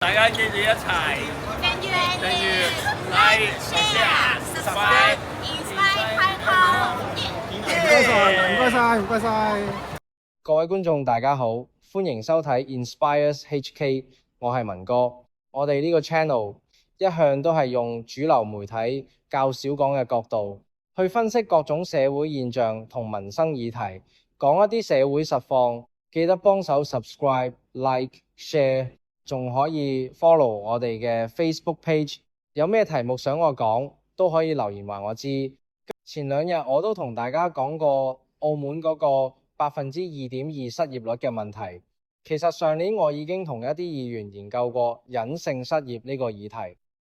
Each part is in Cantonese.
大家記住一齊訂閱、like、share、subscribe、唔該晒，唔該晒，唔該晒。各位觀眾大家好，歡迎收睇 Inspires HK， 我係文哥。我哋呢個 channel 一向都係用主流媒體較少講嘅角度去分析各種社會現象同民生議題，講一啲社會實況。記得幫手 subscribe、like、share， 仲可以 follow 我哋嘅 Facebook page。有咩題目想我講，都可以留言話我知。前兩日我都同大家講過澳門嗰個2.2%失業率嘅問題。其實上年我已經同一啲議員研究過隱性失業呢個議題。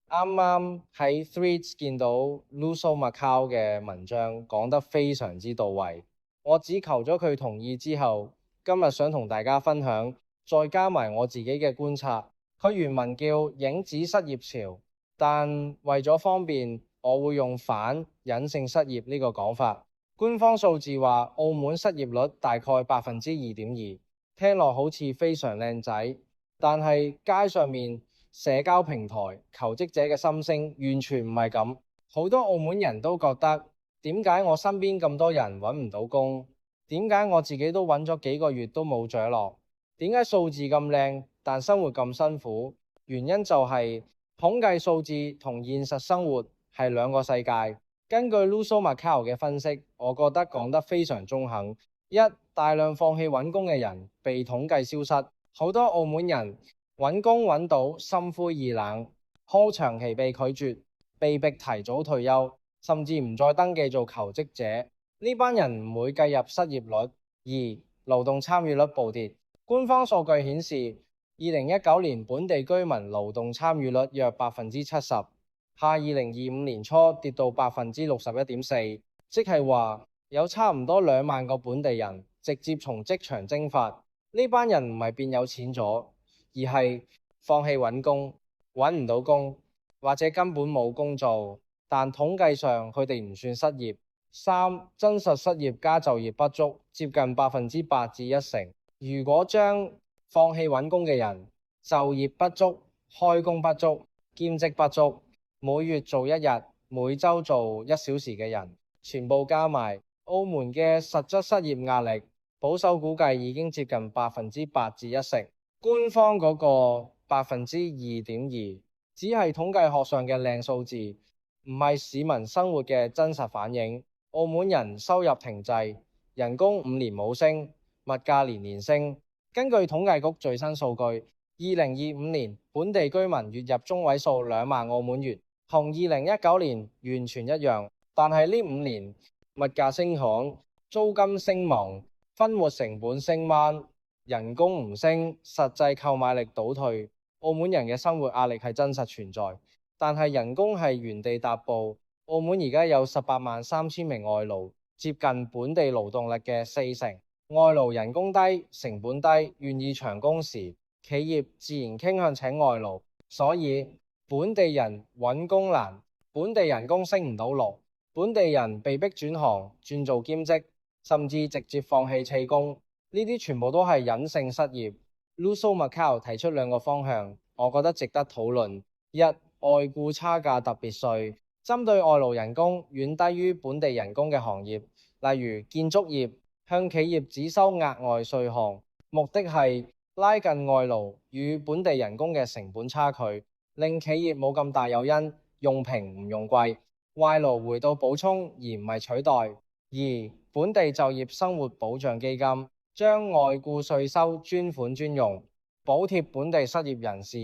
啱啱喺 Threads 見到 Luso Macau 嘅文章講得非常之到位，我只求咗佢同意之後，今日想同大家分享，再加埋我自己嘅觀察。佢原文叫影子失業潮，但為咗方便，我會用反隱性失業呢個講法。官方數字話澳門失業率大概2.2%，聽落好似非常靚仔，但係街上面社交平台求職者嘅心聲完全唔係咁。好多澳門人都覺得，點解我身邊咁多人揾唔到工？點解我自己都揾咗幾個月都冇着落？點解數字咁靚，但生活咁辛苦？原因就係統計數字同現實生活係兩個世界。根據 Luso Macau 嘅分析，我覺得講得非常中肯。一、大量放棄揾工嘅人被統計消失，好多澳門人揾工揾到心灰意冷，好長期被拒絕，被逼提早退休，甚至唔再登記做求職者。呢班人唔會計入失業率。二、勞動參與率暴跌。官方數據顯示，2019年本地居民勞動參與率約70%，下2025年初跌到61.4%，即係話有差唔多2萬個本地人直接從職場蒸發。呢班人唔係變有錢咗，而係放棄揾工，揾唔到工，或者根本冇工做，但統計上佢哋唔算失業。三、真實失業加就業不足接近8%至1成。如果將放棄揾工嘅人、就業不足、開工不足、兼職不足、每月做1日、每週做1小時嘅人，全部加埋，澳門嘅實質失業壓力保守估計已經接近8%至1成。官方嗰個2.2%只係統計學上嘅靚數字，唔係市民生活嘅真實反映。澳門人收入停滯，人工5年冇升，物價年年升。根據統計局最新數據，2025年本地居民月入中位數2萬澳門元，同2019年完全一樣。但係呢5年物價升漲，租金升昂，生活成本升掹，人工唔升，實際購買力倒退。澳門人嘅生活壓力係真實存在，但係人工係原地踏步。澳門而家有183000名外勞，接近本地勞動力嘅4成。外勞人工低，成本低，願意長工時，企業自然傾向請外勞，所以本地人揾工難，本地人工升唔到落，本地人被逼轉行，轉做兼職，甚至直接放棄棄工。呢啲全部都係隱性失業。Luso Macau 提出2個方向，我覺得值得討論。一、外僱差價特別稅。針對外勞人工遠低於本地人工嘅行業，例如建築業，向企業只收額外稅項，目的係拉近外勞與本地人工嘅成本差距，令企業冇咁大誘因用平唔用貴，外勞回到補充而唔係取代。二、本地就業生活保障基金將外僱稅收專款專用，補貼本地失業人士，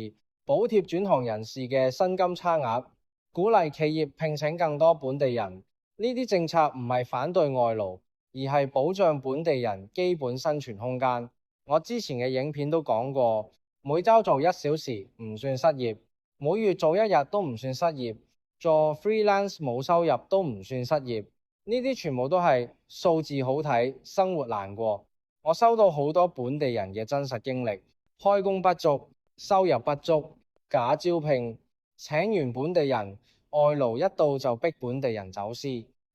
補貼轉行人士嘅薪金差額，鼓勵企業聘請更多本地人。呢啲政策唔係反對外勞，而係保障本地人基本生存空間。我之前嘅影片都講過，每週做1小時唔算失業，每月做1日都唔算失業，做 freelance 冇收入都唔算失業。呢啲全部都係數字好睇，生活難過。我收到好多本地人嘅真實經歷，開工不足、收入不足、假招聘。請完本地人，外勞一到就逼本地人走私，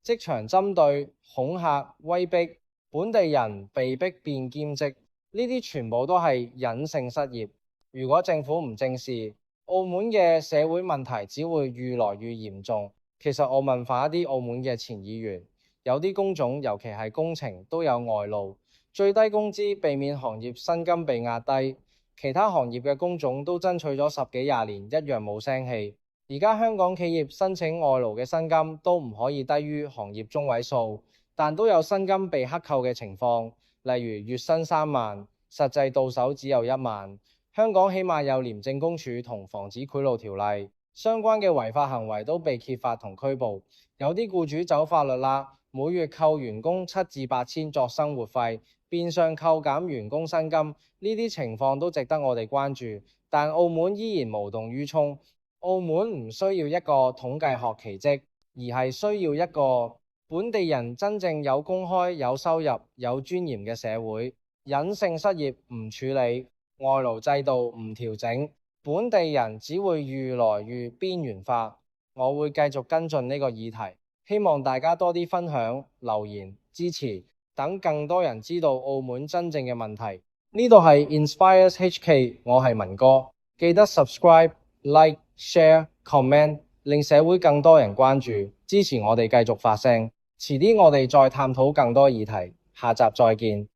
職場針對、恐嚇、威逼，本地人被逼變兼職，呢啲全部都係隱性失業。如果政府唔正視，澳門嘅社會問題只會越來越嚴重。其實我問返一啲澳門嘅前議員，有啲工種，尤其係工程都有外勞，最低工資避免行業薪金被壓低，其他行業嘅工種都爭取咗10幾20年，一樣冇聲氣。而家香港企業申請外勞嘅薪金都唔可以低於行業中位數，但都有薪金被克扣嘅情況，例如月薪3萬，實際到手只有1萬。香港起碼有廉政公署同防止賄賂條例，相關嘅違法行為都被揭發同拘捕。有啲僱主走法律啦，每月扣員工7至8千作生活費，變相扣減員工薪金，呢啲情況都值得我哋關注。但澳門依然無動於衷。澳門唔需要一個統計學奇蹟，而係需要一個本地人真正有工開、有收入、有尊嚴嘅社會。隱性失業唔處理，外勞制度唔調整，本地人只會越來越邊緣化。我會繼續跟進呢個議題，希望大家多啲分享、留言、支持，等更多人知道澳門真正嘅問題。呢度係 Inspires HK， 我係文哥，記得 subscribe、like、share、comment， 令社會更多人關注，支持我哋繼續發聲。遲啲我哋再探討更多議題，下集再見。